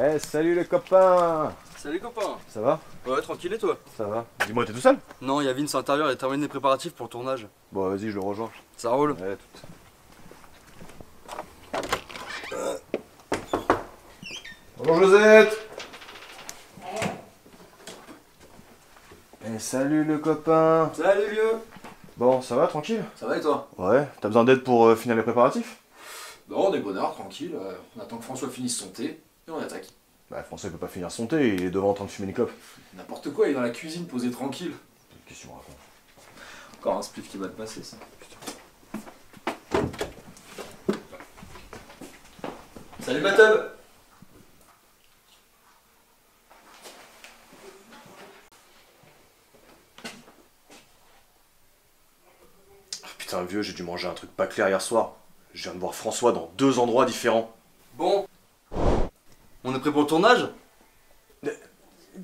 Eh, salut les copains! Salut copain. Ça va? Ouais, tranquille et toi? Ça va. Dis-moi, t'es tout seul? Non, il y a Vince à l'intérieur, il a terminé les préparatifs pour le tournage. Bon, vas-y, je le rejoins. Ça roule. Ouais, Bonjour Josette! Eh, salut le copain! Salut vieux. Bon, ça va, tranquille? Ça va et toi? Ouais, t'as besoin d'aide pour finir les préparatifs? Non, on est bonnard, tranquille. On attend que François finisse son thé et on attaque. Bah, François il peut pas finir son thé, il est devant en train de fumer une clope. N'importe quoi, il est dans la cuisine posé tranquille. Qu'est-ce que tu me racontes? Encore un spliff qui va te passer, ça. Salut Matub! Putain, vieux, j'ai dû manger un truc pas clair hier soir. Je viens de voir François dans 2 endroits différents. Bon. On est prêt pour le tournage?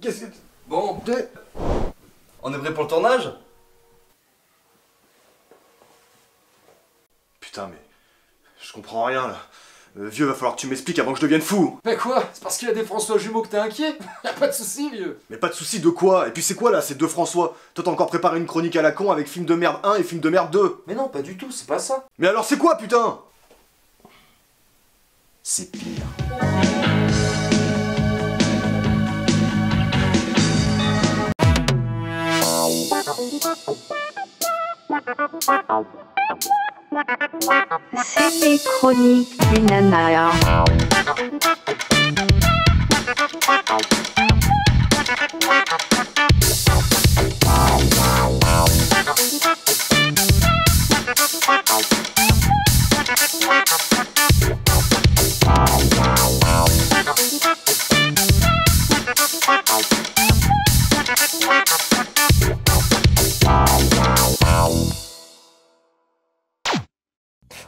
Qu'est-ce que... Bon. On est prêt pour le tournage? Putain, mais... Je comprends rien, là. Vieux, va falloir que tu m'expliques avant que je devienne fou. Mais quoi? C'est parce qu'il y a des François jumeaux que t'es inquiet? Y'a pas de soucis, vieux. Mais pas de soucis de quoi? Et puis c'est quoi, là, ces 2 François? Toi, t'as encore préparé une chronique à la con avec film de merde 1 et film de merde 2. Mais non, pas du tout, c'est pas ça. Mais alors c'est quoi, putain? C'est pire. C'est les chroniques du nana.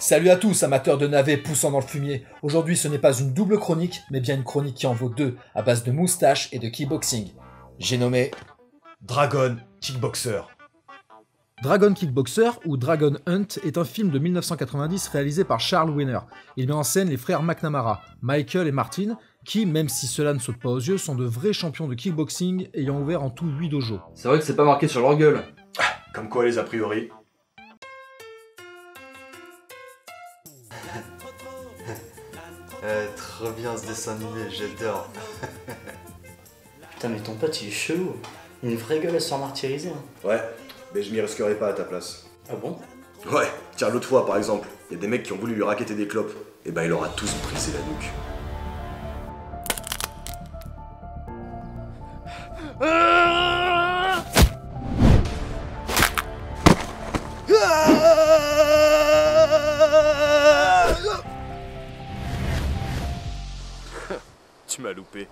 Salut à tous, amateurs de navets poussant dans le fumier. Aujourd'hui, ce n'est pas une double chronique, mais bien une chronique qui en vaut 2, à base de moustache et de kickboxing. J'ai nommé Dragon Kickboxer. Dragon Kickboxer ou Dragon Hunt est un film de 1990 réalisé par Charles Winner. Il met en scène les frères McNamara, Michael et Martin, qui, même si cela ne saute pas aux yeux, sont de vrais champions de kickboxing ayant ouvert en tout 8 dojos. C'est vrai que c'est pas marqué sur leur gueule. Comme quoi, les a priori. Trop bien ce dessin animé, j'adore. Putain mais ton pote il est chelou. Il a une vraie gueule à se faire martyriser. Hein. Ouais, mais je m'y risquerai pas à ta place. Ah bon? Ouais, tiens, l'autre fois, par exemple, il y a des mecs qui ont voulu lui racketter des clopes. Et ben, il leur a tous brisé la nuque. Tu m'as loupé.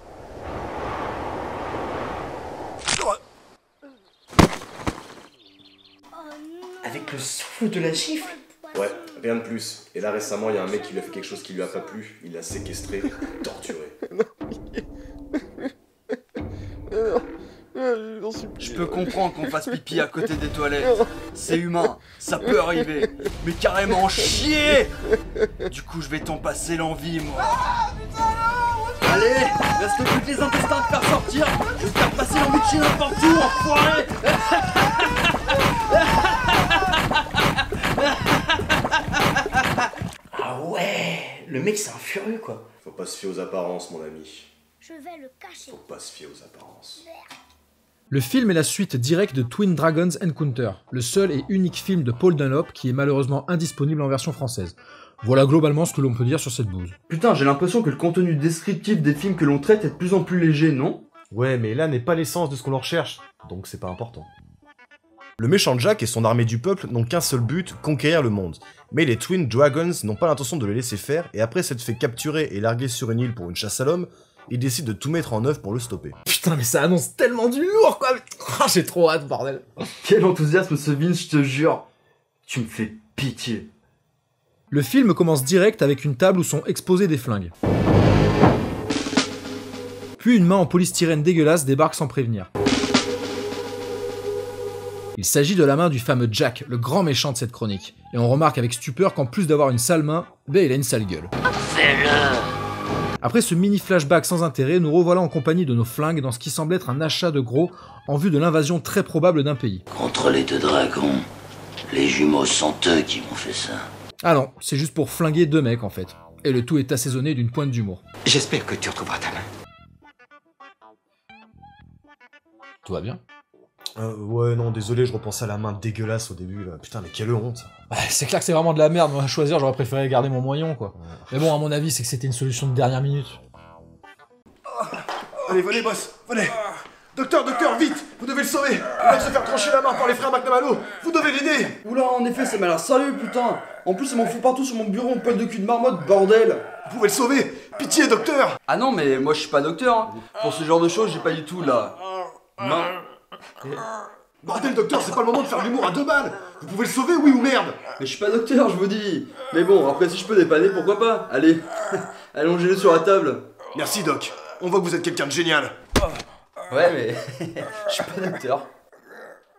Avec le souffle de la gifle? Ouais, rien de plus. Et là récemment, il y a un mec qui lui a fait quelque chose qui lui a pas plu. Il l'a séquestré, torturé. Je peux comprendre qu'on fasse pipi à côté des toilettes. C'est humain, ça peut arriver. Mais carrément chier. Du coup, je vais t'en passer l'envie, moi. Allez, reste plus que les intestins de faire sortir. Je vais te faire passer l'envie de chier n'importe où, enfoiré. Ah ouais. Le mec c'est un furieux quoi. Faut pas se fier aux apparences, mon ami. Je vais le cacher. Faut pas se fier aux apparences. Le film est la suite directe de Twin Dragons Encounter, le seul et unique film de Paul Dunlop qui est malheureusement indisponible en version française. Voilà globalement ce que l'on peut dire sur cette bouse. Putain, j'ai l'impression que le contenu descriptif des films que l'on traite est de plus en plus léger, non? Ouais, mais là n'est pas l'essence de ce qu'on leur recherche, donc c'est pas important. Le méchant Jack et son armée du peuple n'ont qu'un seul but, conquérir le monde. Mais les Twin Dragons n'ont pas l'intention de le laisser faire, et après s'être fait capturer et larguer sur une île pour une chasse à l'homme, ils décident de tout mettre en œuvre pour le stopper. Putain mais ça annonce tellement du lourd quoi. J'ai trop hâte bordel. Quel enthousiasme ce Vince, je te jure. Tu me fais pitié. Le film commence direct avec une table où sont exposés des flingues. Puis une main en polystyrène dégueulasse débarque sans prévenir. Il s'agit de la main du fameux Jack, le grand méchant de cette chronique. Et on remarque avec stupeur qu'en plus d'avoir une sale main, il a une sale gueule. Fais-le! Après ce mini flashback sans intérêt, nous revoilà en compagnie de nos flingues dans ce qui semble être un achat de gros en vue de l'invasion très probable d'un pays. Contre les 2 dragons, les jumeaux sont eux qui m'ont fait ça. Ah non, c'est juste pour flinguer 2 mecs en fait. Et le tout est assaisonné d'une pointe d'humour. J'espère que tu retrouveras ta main. Tout va bien? Ouais, non, désolé, je repensais à la main dégueulasse au début, là. Putain, mais quelle honte. C'est clair que c'est vraiment de la merde, moi à choisir j'aurais préféré garder mon moyen quoi. Mais bon, à mon avis c'est que c'était une solution de dernière minute. Allez, venez, boss, venez. Docteur, vite. Vous devez le sauver. Il vient de se faire trancher la main par les frères McNamara. Vous devez l'aider. Oula, en effet, ça m'a l'air sérieux, putain. En plus, ça m'en fout partout sur mon bureau, on poil de cul de marmotte, bordel. Vous pouvez le sauver. Pitié, docteur. Ah non, mais moi je suis pas docteur, hein. Pour ce genre de choses, j'ai pas du tout là. Bordel, docteur, c'est pas le moment de faire de l'humour à 2 balles. Vous pouvez le sauver, oui ou merde? Mais je suis pas docteur, je vous dis. Mais bon, après si je peux dépanner, pourquoi pas. Allez, allongez-le sur la table. Merci, Doc. On voit que vous êtes quelqu'un de génial. Ouais, mais je suis pas docteur.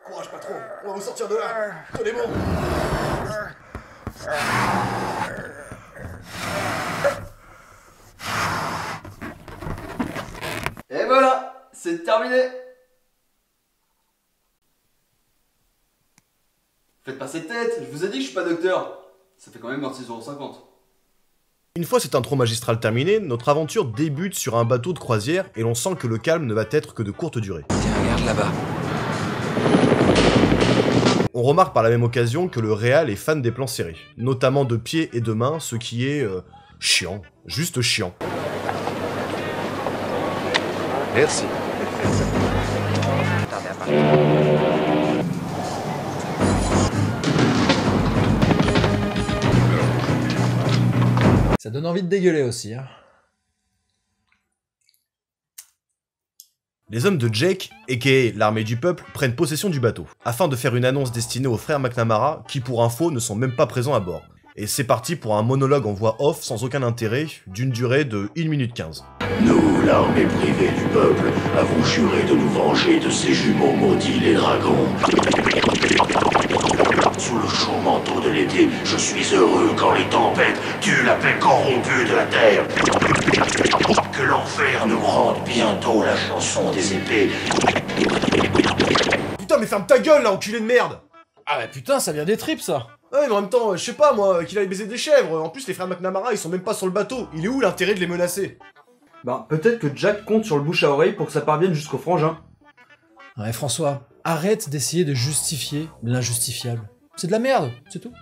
Courage, patron. On va vous sortir de là. Tenez bon. Et voilà, c'est terminé. Faites pas cette tête, je vous ai dit que je suis pas docteur. Ça fait quand même 26,50 €. Une fois cette intro magistrale terminée, notre aventure débute sur un bateau de croisière et l'on sent que le calme ne va être que de courte durée. Tiens, regarde là-bas. On remarque par la même occasion que le réal est fan des plans serrés, notamment de pieds et de mains, ce qui est chiant, juste chiant. Merci. Ça donne envie de dégueuler aussi, hein. Les hommes de Jake, aka l'armée du peuple, prennent possession du bateau, afin de faire une annonce destinée aux frères McNamara, qui pour info ne sont même pas présents à bord. Et c'est parti pour un monologue en voix off sans aucun intérêt, d'une durée de 1 minute 15. Nous, l'armée privée du peuple, avons juré de nous venger de ces jumeaux maudits les dragons. Sous le chaud manteau de l'été, je suis heureux quand les tempêtes tuent la paix corrompue de la terre. Que l'enfer nous rende bientôt la chanson des épées. Putain mais ferme ta gueule là, enculé de merde! Ah bah putain, ça vient des tripes ça. Ouais mais en même temps, je sais pas moi, qu'il aille baiser des chèvres, en plus les frères McNamara ils sont même pas sur le bateau, il est où l'intérêt de les menacer? Bah, peut-être que Jack compte sur le bouche à oreille pour que ça parvienne jusqu'au frangin. Ouais François, arrête d'essayer de justifier l'injustifiable. C'est de la merde, c'est tout.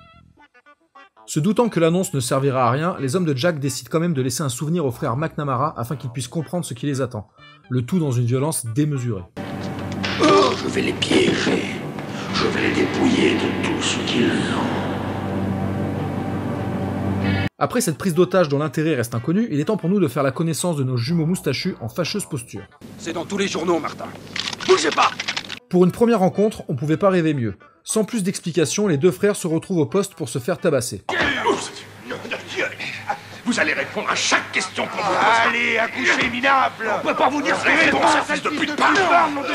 Se doutant que l'annonce ne servira à rien, les hommes de Jack décident quand même de laisser un souvenir aux frères McNamara afin qu'ils puissent comprendre ce qui les attend. Le tout dans une violence démesurée. Je vais les piéger. Je vais les dépouiller de tout ce qu'ils ont. Après cette prise d'otage dont l'intérêt reste inconnu, il est temps pour nous de faire la connaissance de nos jumeaux moustachus en fâcheuse posture. C'est dans tous les journaux, Martin. Bougez pas! Pour une première rencontre, on pouvait pas rêver mieux. Sans plus d'explications, les deux frères se retrouvent au poste pour se faire tabasser. Vous allez répondre à chaque question qu'on vous pose. Allez, accouchez, minable! On peut pas vous dire ces réponses, fils de pute! Parle, mon Dieu!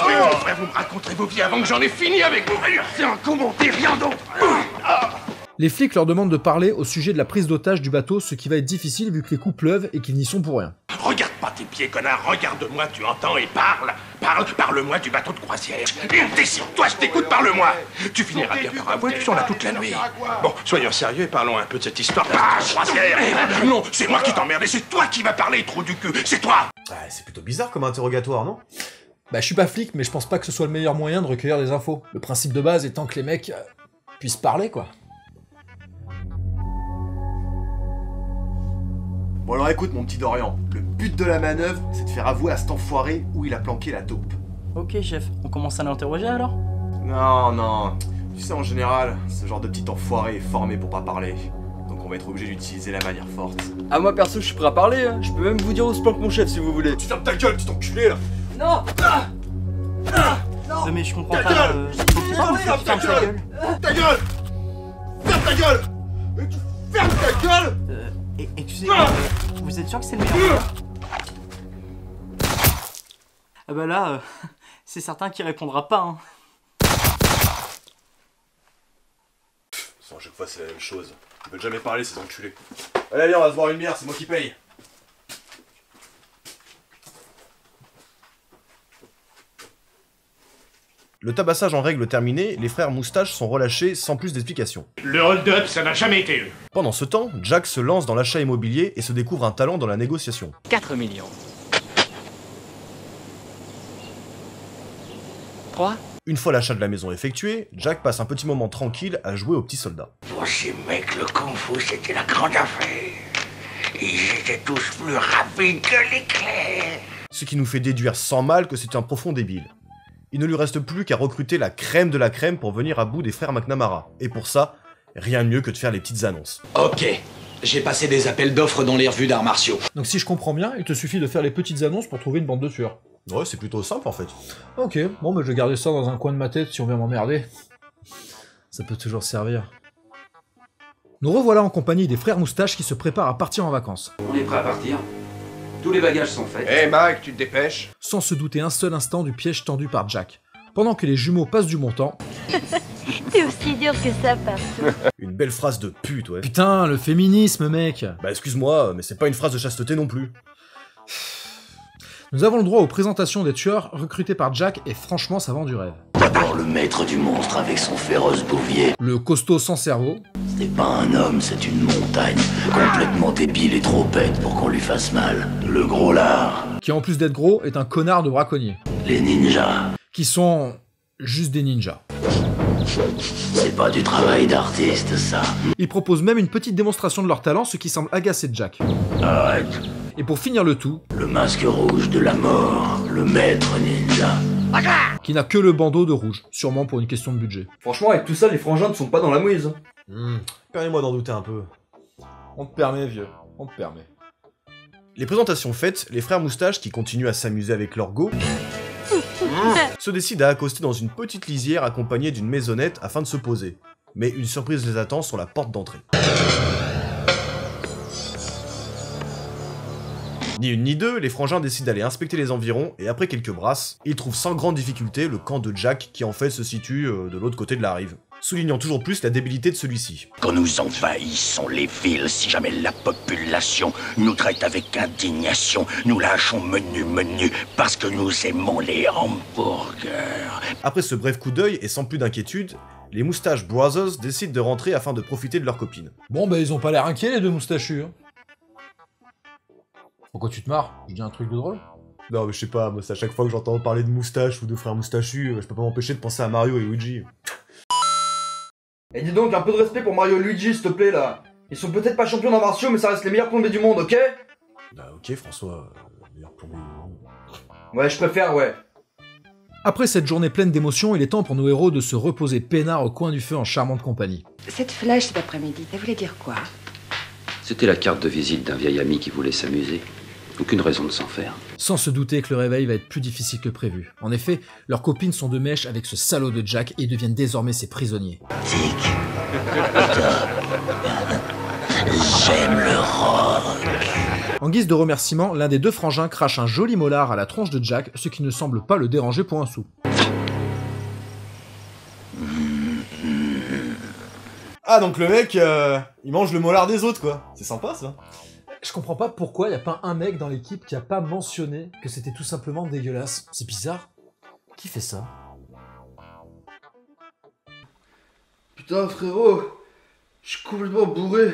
Vous me raconterez vos vies avant que j'en ai fini avec vous! C'est un commenté, rien d'autre! Les flics leur demandent de parler au sujet de la prise d'otage du bateau, ce qui va être difficile vu que les coups pleuvent et qu'ils n'y sont pour rien. Regarde pas tes pieds, connard! Regarde-moi, tu entends, et parle! Parle-moi du bateau de croisière! Décide-toi, je t'écoute, parle-moi! Tu finiras bien par avouer que tu en as toute la nuit! Bon, soyons sérieux et parlons un peu de cette histoire de croisière! Non, c'est moi qui t'emmerde et c'est toi qui vas parler, trou du cul! C'est toi! Ouais, c'est plutôt bizarre comme interrogatoire, non? Bah je suis pas flic, mais je pense pas que ce soit le meilleur moyen de recueillir des infos. Le principe de base étant que les mecs puissent parler, quoi. Bon alors écoute mon petit Dorian, le but de la manœuvre, c'est de faire avouer à cet enfoiré où il a planqué la taupe. Ok chef, on commence à l'interroger alors? Non, tu sais en général, ce genre de petit enfoiré est formé pour pas parler. Donc on va être obligé d'utiliser la manière forte. Ah, moi perso, je suis prêt à parler, hein. Je peux même vous dire où se planque mon chef si vous voulez. Tu fermes ta gueule, petit enculé là! Non! Non mais je comprends Ta pas. gueule Faut qu'il parle, faut qu'il ferme sa gueule. Ta gueule! Ferme ta gueule! Mais tu fermes ta gueule! Excusez-moi, vous êtes sûr que c'est le meilleur moyen? Ah bah là, c'est certain qu'il répondra pas, hein. À chaque fois c'est la même chose. Ils veulent jamais parler ces enculés. Allez, on va se boire une bière, c'est moi qui paye. Le tabassage en règle terminé, les frères Moustache sont relâchés sans plus d'explications. Le hold-up, ça n'a jamais été eux. Pendant ce temps, Jack se lance dans l'achat immobilier et se découvre un talent dans la négociation. 4 millions. 3. Une fois l'achat de la maison effectué, Jack passe un petit moment tranquille à jouer aux petits soldats. Pour ces mecs, le kung-fu, c'était la grande affaire. Ils étaient tous plus rapides que l'éclair. Ce qui nous fait déduire sans mal que c'est un profond débile. Il ne lui reste plus qu'à recruter la crème de la crème pour venir à bout des frères McNamara. Et pour ça, rien de mieux que de faire les petites annonces. Ok, j'ai passé des appels d'offres dans les revues d'arts martiaux. Donc si je comprends bien, il te suffit de faire les petites annonces pour trouver une bande de tueurs. Ouais, c'est plutôt simple en fait. Ok, bon bah je vais garder ça dans un coin de ma tête si on vient m'emmerder. Ça peut toujours servir. Nous revoilà en compagnie des frères Moustache qui se préparent à partir en vacances. On est prêt à partir. Tous les bagages sont faits. Hé Mike, tu te dépêches? Sans se douter un seul instant du piège tendu par Jack. Pendant que les jumeaux passent du bon temps... T'es aussi dur que ça partout. Une belle phrase de pute, ouais. Putain, le féminisme, mec. Bah excuse-moi, mais c'est pas une phrase de chasteté non plus. Nous avons le droit aux présentations des tueurs recrutés par Jack et franchement ça vend du rêve. D'abord le maître du monstre avec son féroce bouvier. Le costaud sans cerveau. C'est pas un homme, c'est une montagne. Complètement débile et trop bête pour qu'on lui fasse mal. Le gros lard. Qui en plus d'être gros est un connard de braconnier. Les ninjas. Qui sont juste des ninjas. C'est pas du travail d'artiste ça. Ils proposent même une petite démonstration de leur talent, ce qui semble agacer Jack. Arrête. Et pour finir le tout, le masque rouge de la mort, le maître ninja. Qui n'a que le bandeau de rouge, sûrement pour une question de budget. Franchement, avec tout ça, les frangins ne sont pas dans la mouise. Permets-moi d'en douter un peu. On te permet, vieux, on te permet. Les présentations faites, les frères Moustache, qui continuent à s'amuser avec leur go, se décident à accoster dans une petite lisière accompagnée d'une maisonnette afin de se poser. Mais une surprise les attend sur la porte d'entrée. Ni une ni deux, les frangins décident d'aller inspecter les environs, et après quelques brasses, ils trouvent sans grande difficulté le camp de Jack qui en fait se situe de l'autre côté de la rive, soulignant toujours plus la débilité de celui-ci. Quand nous envahissons les villes, si jamais la population nous traite avec indignation, nous lâchons menu, parce que nous aimons les hamburgers. Après ce bref coup d'œil, et sans plus d'inquiétude, les Moustache Brothers décident de rentrer afin de profiter de leur copine. Bon bah ils ont pas l'air inquiets les deux moustachus. Hein. Pourquoi tu te marres? Je dis un truc de drôle? Non mais je sais pas, moi à chaque fois que j'entends parler de Moustache ou de frères Moustachus, je peux pas m'empêcher de penser à Mario et Luigi. Et dis donc, un peu de respect pour Mario et Luigi, s'il te plaît, là. Ils sont peut-être pas champions d'arts martiaux, mais ça reste les meilleurs plombés du monde, ok? Bah ok François, meilleur plombé du monde. Ouais, je préfère, ouais. Après cette journée pleine d'émotions, il est temps pour nos héros de se reposer peinard au coin du feu en charmante compagnie. Cette flèche cet après-midi, ça voulait dire quoi? C'était la carte de visite d'un vieil ami qui voulait s'amuser. Aucune raison de s'en faire. Sans se douter que le réveil va être plus difficile que prévu. En effet, leurs copines sont de mèche avec ce salaud de Jack et deviennent désormais ses prisonniers. Tic. J'aime le rock. En guise de remerciement, l'un des deux frangins crache un joli molar à la tronche de Jack, ce qui ne semble pas le déranger pour un sou. Ah donc le mec, il mange le molar des autres quoi. C'est sympa ça. Je comprends pas pourquoi y a pas un mec dans l'équipe qui a pas mentionné que c'était tout simplement dégueulasse. C'est bizarre. Qui fait ça? Putain, frérot, je suis complètement bourré.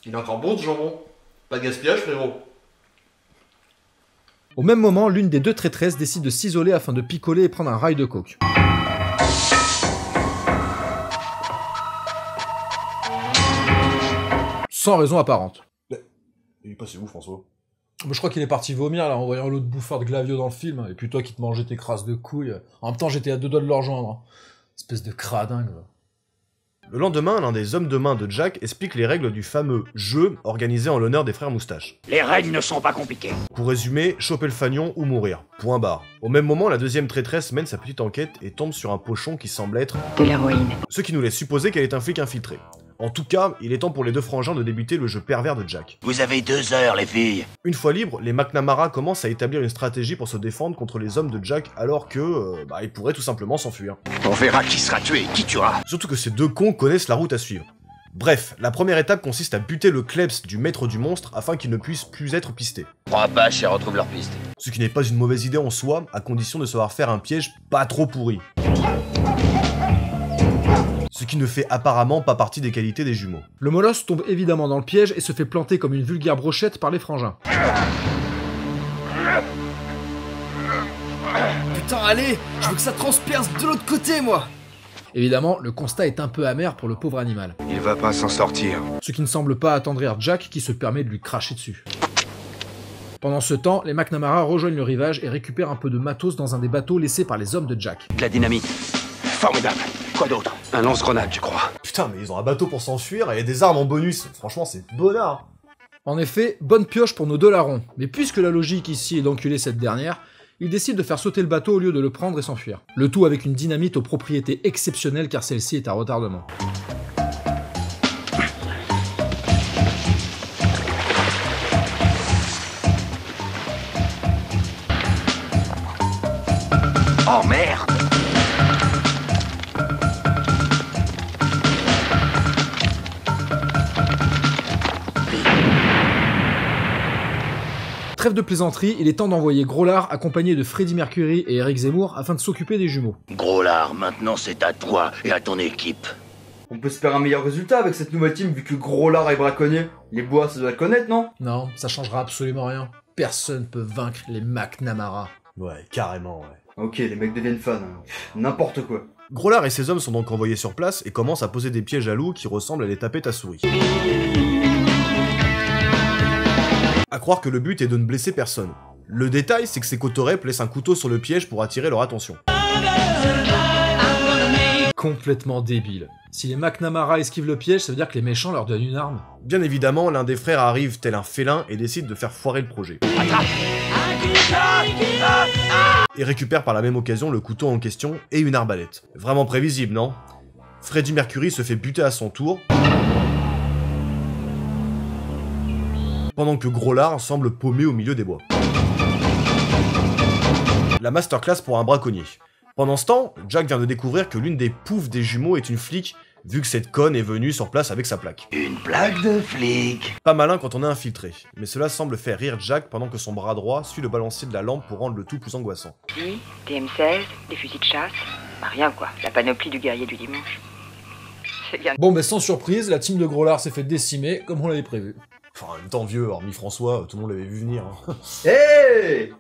Il est encore bon ce jambon. Pas de gaspillage frérot. Au même moment, l'une des deux traîtresses décide de s'isoler afin de picoler et prendre un rail de coke. Sans raison apparente. Il est passé où François? Je crois qu'il est parti vomir là en voyant l'autre bouffard de Glavio dans le film, et puis toi qui te mangeais tes crasses de couilles. En même temps j'étais à deux doigts de le rejoindre. Espèce de cradingue. Le lendemain, l'un des hommes de main de Jack explique les règles du fameux jeu organisé en l'honneur des frères Moustache. Les règles ne sont pas compliquées. Pour résumer, choper le fanion ou mourir. Point barre. Au même moment, la deuxième traîtresse mène sa petite enquête et tombe sur un pochon qui semble être de l'héroïne. ce qui nous laisse supposer qu'elle est un flic infiltré. En tout cas, il est temps pour les deux frangins de débuter le jeu pervers de Jack. Vous avez 2 heures, les filles. Une fois libres, les McNamara commencent à établir une stratégie pour se défendre contre les hommes de Jack alors que, ils pourraient tout simplement s'enfuir. On verra qui sera tué et qui tuera. Surtout que ces deux cons connaissent la route à suivre. Bref, la première étape consiste à buter le klebs du maître du monstre afin qu'il ne puisse plus être pisté. 3 bâches et retrouve leur piste. Ce qui n'est pas une mauvaise idée en soi, à condition de savoir faire un piège pas trop pourri. Ce qui ne fait apparemment pas partie des qualités des jumeaux. Le molosse tombe évidemment dans le piège et se fait planter comme une vulgaire brochette par les frangins. Putain, allez, je veux que ça transperce de l'autre côté, moi. Évidemment, le constat est un peu amer pour le pauvre animal. Il va pas s'en sortir. Ce qui ne semble pas attendrir Jack qui se permet de lui cracher dessus. Pendant ce temps, les McNamara rejoignent le rivage et récupèrent un peu de matos dans un des bateaux laissés par les hommes de Jack. De la dynamite. Formidable. Quoi d'autre? Un lance-grenade, je crois. Putain, mais ils ont un bateau pour s'enfuir et des armes en bonus. Franchement, c'est bonnard. En effet, bonne pioche pour nos deux larrons. Mais puisque la logique ici est d'enculer cette dernière, ils décident de faire sauter le bateau au lieu de le prendre et s'enfuir. Le tout avec une dynamite aux propriétés exceptionnelles car celle-ci est à retardement. Oh merde! Trêve de plaisanterie, il est temps d'envoyer Groslard accompagné de Freddie Mercury et Eric Zemmour afin de s'occuper des jumeaux. Groslard, maintenant c'est à toi et à ton équipe. On peut se faire un meilleur résultat avec cette nouvelle team vu que Groslard est braconnier. Les bois, ça doit le connaître, non? Non, ça changera absolument rien. Personne peut vaincre les McNamara. Ouais, carrément, ouais. Ok, les mecs deviennent fans. Hein. N'importe quoi. Groslard et ses hommes sont donc envoyés sur place et commencent à poser des pièges à loups qui ressemblent à les taper ta souris. À croire que le but est de ne blesser personne. Le détail, c'est que ces cotorep laissent un couteau sur le piège pour attirer leur attention. Complètement débile. Si les McNamara esquivent le piège, ça veut dire que les méchants leur donnent une arme. Bien évidemment, l'un des frères arrive tel un félin et décide de faire foirer le projet. Et récupère par la même occasion le couteau en question et une arbalète. Vraiment prévisible, non? Freddie Mercury se fait buter à son tour, pendant que Groslard semble paumé au milieu des bois. La masterclass pour un braconnier. Pendant ce temps, Jack vient de découvrir que l'une des poufs des jumeaux est une flic, vu que cette conne est venue sur place avec sa plaque. Une plaque de flic. Pas malin quand on est infiltré, mais cela semble faire rire Jack pendant que son bras droit suit le balancier de la lampe pour rendre le tout plus angoissant. Puis, des M16, des fusils de chasse. Bah rien quoi, la panoplie du guerrier du dimanche. C'est bien. Bon, sans surprise, la team de Groslard s'est fait décimer comme on l'avait prévu. Enfin, en même temps vieux, hormis François, tout le monde l'avait vu venir. Hein. Hey!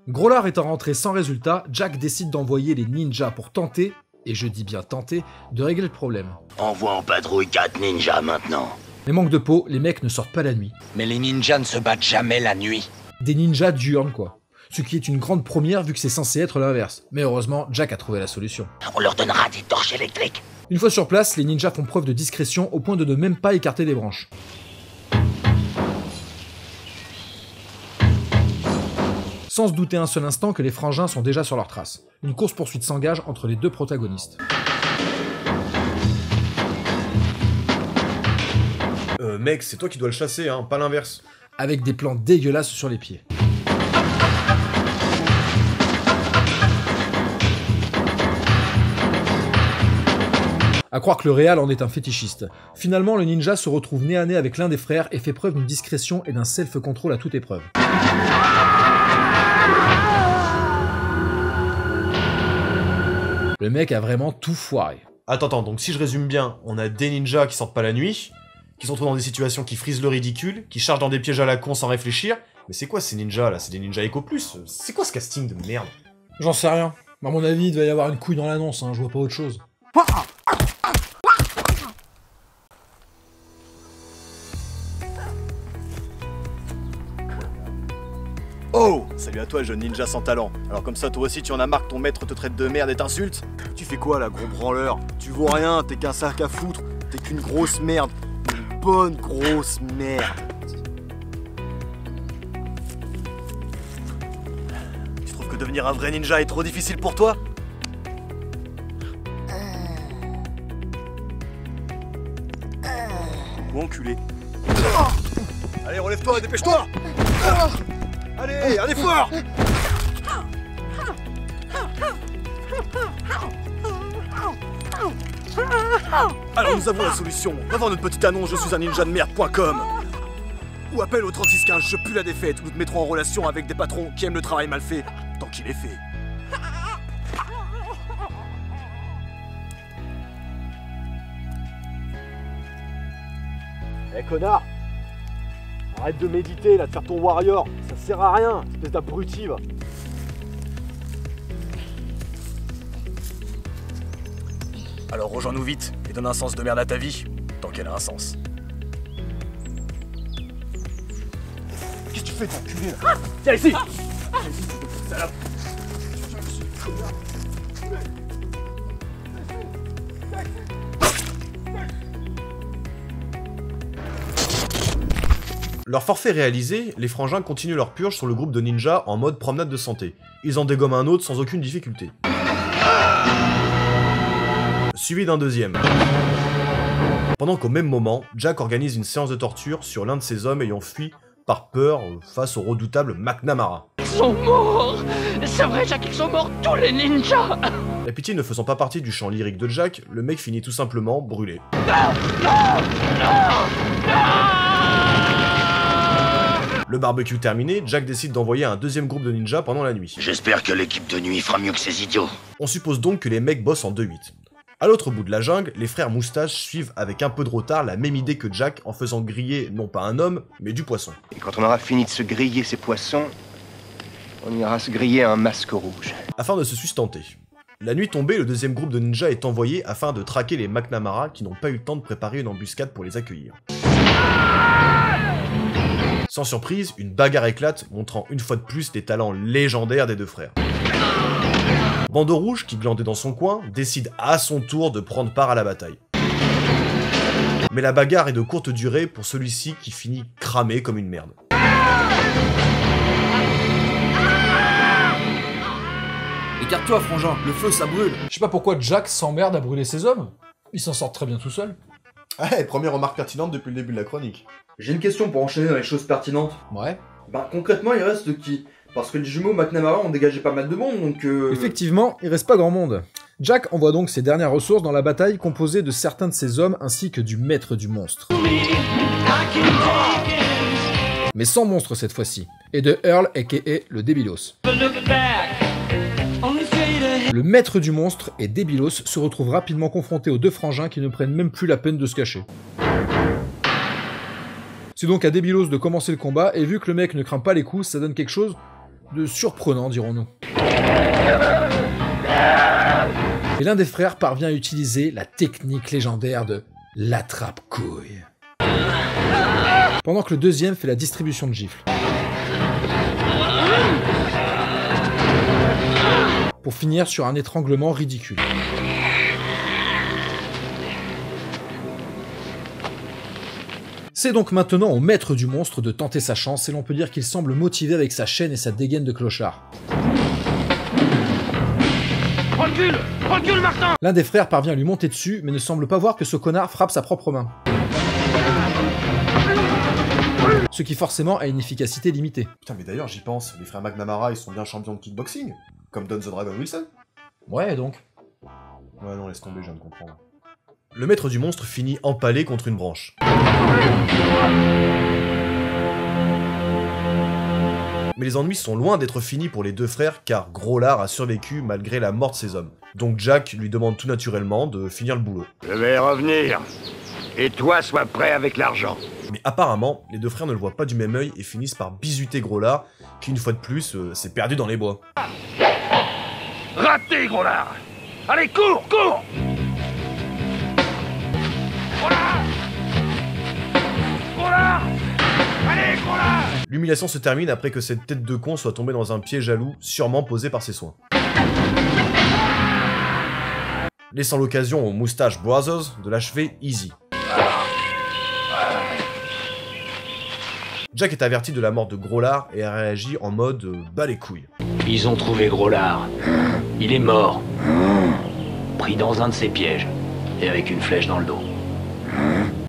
Groslard étant rentré sans résultat, Jack décide d'envoyer les ninjas pour tenter, et je dis bien tenter, de régler le problème. Envoie en patrouille 4 ninjas maintenant. Mais manque de peau, les mecs ne sortent pas la nuit. Mais les ninjas ne se battent jamais la nuit. Des ninjas diurnes quoi. Ce qui est une grande première vu que c'est censé être l'inverse. Mais heureusement, Jack a trouvé la solution. On leur donnera des torches électriques. Une fois sur place, les ninjas font preuve de discrétion au point de ne même pas écarter des branches. Sans se douter un seul instant que les frangins sont déjà sur leur trace. Une course-poursuite s'engage entre les deux protagonistes. Mec, c'est toi qui dois le chasser, hein, pas l'inverse. Avec des plans dégueulasses sur les pieds. À croire que le réal en est un fétichiste. Finalement, le ninja se retrouve nez à nez avec l'un des frères et fait preuve d'une discrétion et d'un self-control à toute épreuve. Le mec a vraiment tout foiré. Attends, donc si je résume bien, on a des ninjas qui sortent pas la nuit, qui se retrouvent dans des situations qui frisent le ridicule, qui chargent dans des pièges à la con sans réfléchir. Mais c'est quoi ces ninjas là? C'est des ninjas Eco Plus? C'est quoi ce casting de merde? J'en sais rien. À mon avis, il devait y avoir une couille dans l'annonce, hein, je vois pas autre chose. Oh! Salut à toi, jeune ninja sans talent. Alors comme ça, toi aussi, tu en as marre que ton maître te traite de merde et t'insulte? Tu fais quoi là, gros branleur? Tu vaux rien, t'es qu'un sac à foutre, t'es qu'une grosse merde. Une bonne grosse merde. Tu trouves que devenir un vrai ninja est trop difficile pour toi? Ou enculé. Allez, relève-toi, dépêche-toi. Allez, un effort. Alors nous avons la solution. Va voir notre petite annonce je suis un ninja de merde.com. Ou appelle au 3615 je pue la défaite où nous te mettrons en relation avec des patrons qui aiment le travail mal fait tant qu'il est fait. Eh connard, arrête de méditer là, de faire ton warrior, ça sert à rien, espèce d'abruti va. Alors rejoins-nous vite et donne un sens de merde à ta vie, tant qu'elle a un sens. Qu'est-ce que tu fais, t'enculé là? Viens ici! Viens ici, salope! Leur forfait réalisé, les frangins continuent leur purge sur le groupe de ninjas en mode promenade de santé. Ils en dégomment un autre sans aucune difficulté. Suivi d'un deuxième. Pendant qu'au même moment, Jack organise une séance de torture sur l'un de ses hommes ayant fui par peur face au redoutable McNamara. Ils sont morts! C'est vrai, Jack, ils sont morts, tous les ninjas! La pitié ne faisant pas partie du chant lyrique de Jack, le mec finit tout simplement brûlé. Le barbecue terminé, Jack décide d'envoyer un deuxième groupe de ninjas pendant la nuit. J'espère que l'équipe de nuit fera mieux que ces idiots. On suppose donc que les mecs bossent en 2-8. À l'autre bout de la jungle, les frères Moustache suivent avec un peu de retard la même idée que Jack en faisant griller non pas un homme, mais du poisson. Et quand on aura fini de se griller ces poissons, on ira se griller un masque rouge. Afin de se sustenter. La nuit tombée, le deuxième groupe de ninjas est envoyé afin de traquer les McNamara qui n'ont pas eu le temps de préparer une embuscade pour les accueillir. Sans surprise, une bagarre éclate, montrant une fois de plus les talents légendaires des deux frères. Bandeau Rouge, qui glandait dans son coin, décide à son tour de prendre part à la bataille. Mais la bagarre est de courte durée pour celui-ci qui finit cramé comme une merde. Écarte-toi, frangin, le feu ça brûle. Je sais pas pourquoi Jack s'emmerde à brûler ses hommes. Il s'en sort très bien tout seul. Ouais, première remarque pertinente depuis le début de la chronique. J'ai une question pour enchaîner dans les choses pertinentes. Ouais. Bah concrètement, il reste qui? Parce que les jumeaux McNamara ont dégagé pas mal de monde, donc Effectivement, il reste pas grand monde. Jack envoie donc ses dernières ressources dans la bataille composée de certains de ses hommes ainsi que du maître du monstre. Mais sans monstre cette fois-ci, et de Earl aka le Débilos. Le maître du monstre et Débilos se retrouvent rapidement confrontés aux deux frangins qui ne prennent même plus la peine de se cacher. C'est donc à Débilos de commencer le combat, et vu que le mec ne craint pas les coups, ça donne quelque chose de surprenant, dirons-nous. Et l'un des frères parvient à utiliser la technique légendaire de l'attrape-couille. Pendant que le deuxième fait la distribution de gifles. Pour finir sur un étranglement ridicule. C'est donc maintenant au maître du monstre de tenter sa chance, et l'on peut dire qu'il semble motivé avec sa chaîne et sa dégaine de clochard. Recule! Recule, Martin! L'un des frères parvient à lui monter dessus, mais ne semble pas voir que ce connard frappe sa propre main. Ce qui forcément a une efficacité limitée. Putain, mais d'ailleurs, j'y pense, les frères McNamara, ils sont bien champions de kickboxing, comme Don the Dragon Wilson. Ouais, donc. Ouais, non, laisse tomber, je viens de comprendre. Le maître du monstre finit empalé contre une branche. Mais les ennuis sont loin d'être finis pour les deux frères, car Gros Lard a survécu malgré la mort de ses hommes. Donc Jack lui demande tout naturellement de finir le boulot. Je vais revenir. Et toi, sois prêt avec l'argent. Mais apparemment, les deux frères ne le voient pas du même œil et finissent par bisuter Gros Lard, qui une fois de plus s'est perdu dans les bois. Raté, Gros Lard. Allez, cours, cours. Gros Lard. Gros Lard. Allez, Gros Lard. L'humiliation se termine après que cette tête de con soit tombée dans un piège à loup, sûrement posé par ses soins. Laissant l'occasion aux Moustache Brothers de l'achever easy. Jack est averti de la mort de Gros Lard et a réagi en mode bas les couilles. Ils ont trouvé Gros Lard. Il est mort. Pris dans un de ses pièges. Et avec une flèche dans le dos.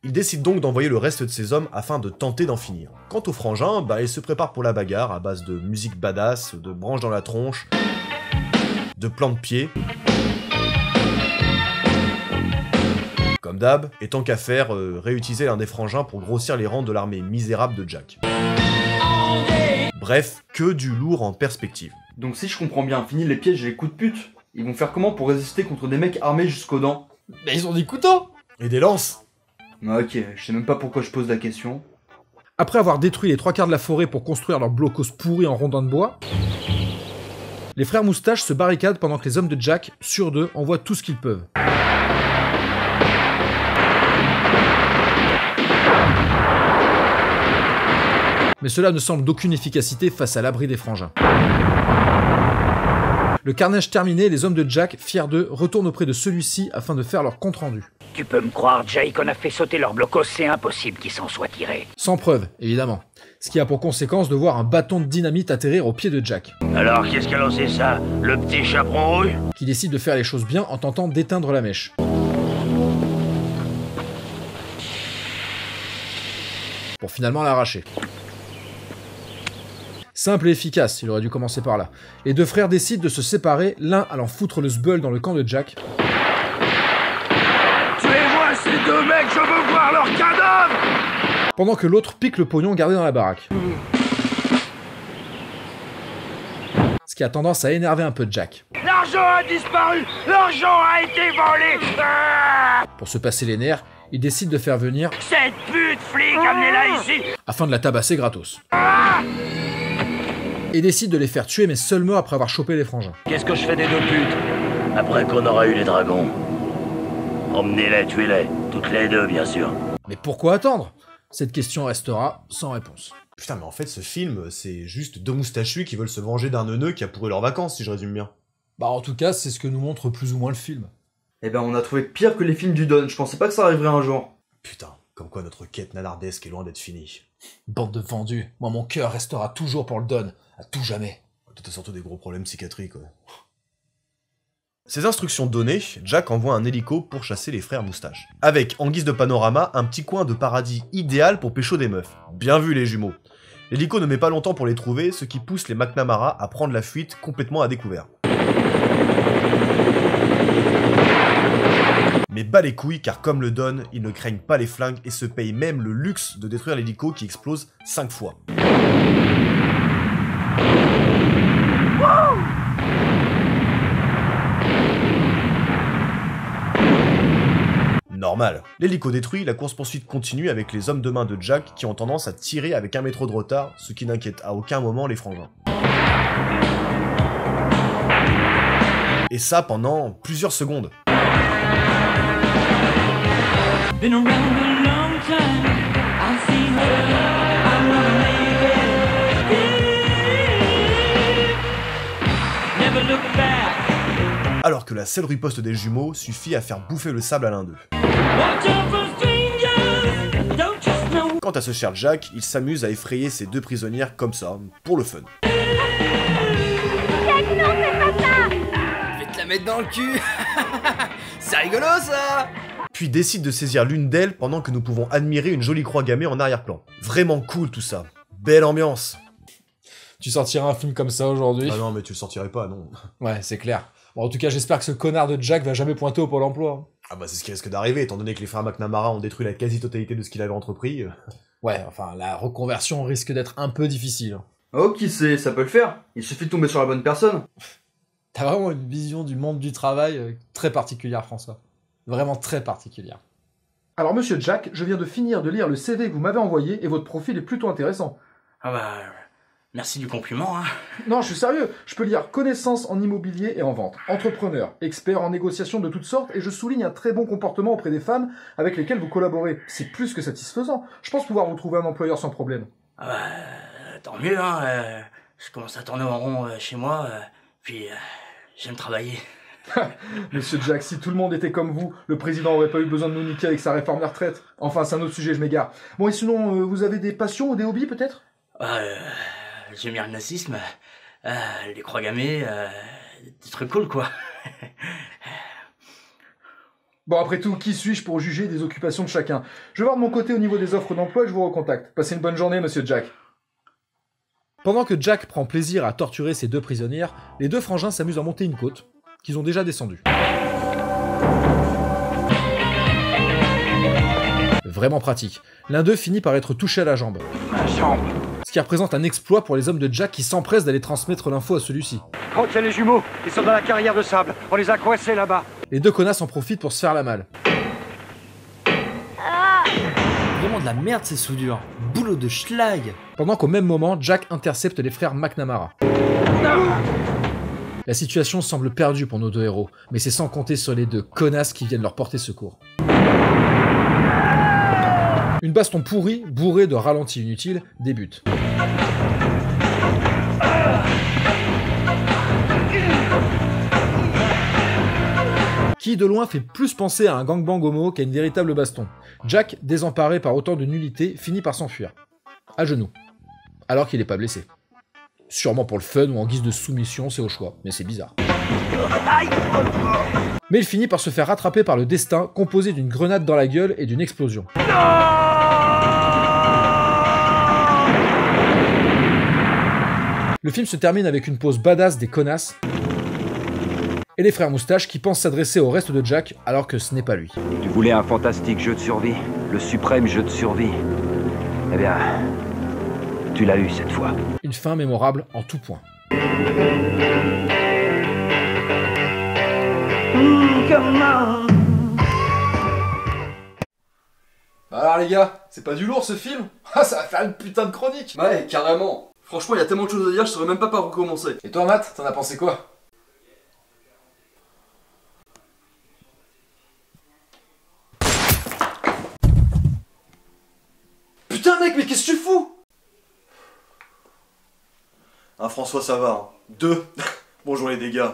Il décide donc d'envoyer le reste de ses hommes afin de tenter d'en finir. Quant au frangin, il se prépare pour la bagarre à base de musique badass, de branches dans la tronche, de plans de pied. Comme d'hab, et tant qu'à faire, réutiliser l'un des frangins pour grossir les rangs de l'armée misérable de Jack. Bref, que du lourd en perspective. Donc si je comprends bien, fini les pièges et les coups de pute, ils vont faire comment pour résister contre des mecs armés jusqu'aux dents? Bah ils ont des couteaux! Et des lances! Ok, je sais même pas pourquoi je pose la question. Après avoir détruit les 3/4 de la forêt pour construire leur blocos pourris en rondins de bois, les frères Moustaches se barricadent pendant que les hommes de Jack, sur d'eux, envoient tout ce qu'ils peuvent. Mais cela ne semble d'aucune efficacité face à l'abri des frangins. Le carnage terminé, les hommes de Jack, fiers d'eux, retournent auprès de celui-ci afin de faire leur compte-rendu. Tu peux me croire, Jay, qu'on a fait sauter leur blocos, c'est impossible qu'ils s'en soient tirés. Sans preuve, évidemment. Ce qui a pour conséquence de voir un bâton de dynamite atterrir au pied de Jack. Alors, qu'est-ce qu'a lancé ça? Le petit chaperon rouge? Qui décide de faire les choses bien en tentant d'éteindre la mèche. Pour finalement l'arracher. Simple et efficace, il aurait dû commencer par là. Les deux frères décident de se séparer, l'un allant foutre le sbeul dans le camp de Jack. Tuez-moi ces deux mecs, je veux voir leur cadavre! Pendant que l'autre pique le pognon gardé dans la baraque. Ce qui a tendance à énerver un peu Jack. L'argent a disparu! L'argent a été volé! Ah, Pour se passer les nerfs, il décide de faire venir... cette pute flic, amenez-la ici! Afin de la tabasser gratos. Ah, Et décide de les faire tuer, mais seulement après avoir chopé les frangins. Qu'est-ce que je fais des deux putes? Après qu'on aura eu les dragons. Emmenez-les, tuez-les. Toutes les deux, bien sûr. Mais pourquoi attendre? Cette question restera sans réponse. Putain, mais en fait, ce film, c'est juste deux moustachus qui veulent se venger d'un neuneu qui a pourri leurs vacances, si je résume bien. Bah en tout cas, c'est ce que nous montre plus ou moins le film. Eh ben on a trouvé pire que les films du Don, je pensais pas que ça arriverait un jour. Putain, comme quoi notre quête nanardesque est loin d'être finie. Bande de vendus, moi mon cœur restera toujours pour le Don, à tout jamais. Toi t'as surtout des gros problèmes psychiatriques, ouais. Ces instructions données, Jack envoie un hélico pour chasser les frères Moustaches. Avec, en guise de panorama, un petit coin de paradis idéal pour pécho des meufs. Bien vu les jumeaux. L'hélico ne met pas longtemps pour les trouver, ce qui pousse les McNamara à prendre la fuite complètement à découvert. Mais bas les couilles, car comme le Don, ils ne craignent pas les flingues et se payent même le luxe de détruire l'hélico qui explose 5 fois. Normal. L'hélico détruit, la course-poursuite continue avec les hommes de main de Jack qui ont tendance à tirer avec 1 métro de retard, ce qui n'inquiète à aucun moment les frangins. Et ça pendant plusieurs secondes. Alors que la seule riposte des jumeaux suffit à faire bouffer le sable à l'un d'eux. Quant à ce cher Jack, il s'amuse à effrayer ses deux prisonnières comme ça, pour le fun. Jack, non, fais pas ça! Je vais te la mettre dans le cul. C'est rigolo ça! Puis décide de saisir l'une d'elles pendant que nous pouvons admirer une jolie croix gammée en arrière-plan. Vraiment cool tout ça. Belle ambiance. Tu sortiras un film comme ça aujourd'hui? Ah non, mais tu le sortirais pas, non. Ouais, c'est clair. Bon, en tout cas, j'espère que ce connard de Jack va jamais pointer au Pôle emploi. Ah bah c'est ce qui risque d'arriver, étant donné que les frères McNamara ont détruit la quasi-totalité de ce qu'il avait entrepris. Ouais, enfin, la reconversion risque d'être un peu difficile. Oh, qui sait, ça peut le faire. Il suffit de tomber sur la bonne personne. T'as vraiment une vision du monde du travail très particulière, François. Vraiment très particulière. Alors, monsieur Jack, je viens de finir de lire le CV que vous m'avez envoyé et votre profil est plutôt intéressant. Ah bah... Merci du compliment, hein. Non, je suis sérieux. Je peux lire connaissances en immobilier et en vente, entrepreneur, expert en négociation de toutes sortes, et je souligne un très bon comportement auprès des femmes avec lesquelles vous collaborez. C'est plus que satisfaisant. Je pense pouvoir vous trouver un employeur sans problème. Ah bah... tant mieux, hein. Je commence à tourner en rond chez moi, puis... j'aime travailler. Monsieur Jack, si tout le monde était comme vous, le président aurait pas eu besoin de nous niquer avec sa réforme des retraites. Enfin, c'est un autre sujet, je m'égare. Bon, et sinon, vous avez des passions ou des hobbies, peut-être? J'aime bien le nazisme, les croix gammées, des trucs cool, quoi. Bon, après tout, qui suis-je pour juger des occupations de chacun? Je vais voir de mon côté au niveau des offres d'emploi et je vous recontacte. Passez une bonne journée, monsieur Jack. Pendant que Jack prend plaisir à torturer ses deux prisonnières, les deux frangins s'amusent à monter une côte, qu'ils ont déjà descendue. Vraiment pratique. L'un d'eux finit par être touché à la jambe. Ma jambe. Ce qui représente un exploit pour les hommes de Jack qui s'empressent d'aller transmettre l'info à celui-ci. Oh, tiens les jumeaux, ils sont dans la carrière de sable. On les a coincés là-bas. Les deux connasses en profitent pour se faire la malle. Vraiment de la merde ces soudures. Boulot de schlag. Pendant qu'au même moment, Jack intercepte les frères McNamara. La situation semble perdue pour nos deux héros, mais c'est sans compter sur les deux connasses qui viennent leur porter secours. Une baston pourrie, bourrée de ralentis inutiles, débute. Qui de loin fait plus penser à un gangbang homo qu'à une véritable baston. Jack, désemparé par autant de nullité, finit par s'enfuir. À genoux. Alors qu'il n'est pas blessé. Sûrement pour le fun ou en guise de soumission, c'est au choix, mais c'est bizarre. Mais il finit par se faire rattraper par le destin, composé d'une grenade dans la gueule et d'une explosion. Le film se termine avec une pause badass des connasses et les frères moustaches qui pensent s'adresser au reste de Jack alors que ce n'est pas lui. Tu voulais un fantastique jeu de survie, le suprême jeu de survie. Eh bien, tu l'as eu cette fois. Une fin mémorable en tout point. Alors les gars, c'est pas du lourd ce film? Ah, ça va faire une putain de chronique. Ouais, carrément. Franchement, il y a tellement de choses à dire, je saurais même pas par où commencer. Et toi Matt, t'en as pensé quoi? Putain mec, mais qu'est-ce que tu fous? Hein, François, ça va. Hein. 2. Bonjour les dégâts.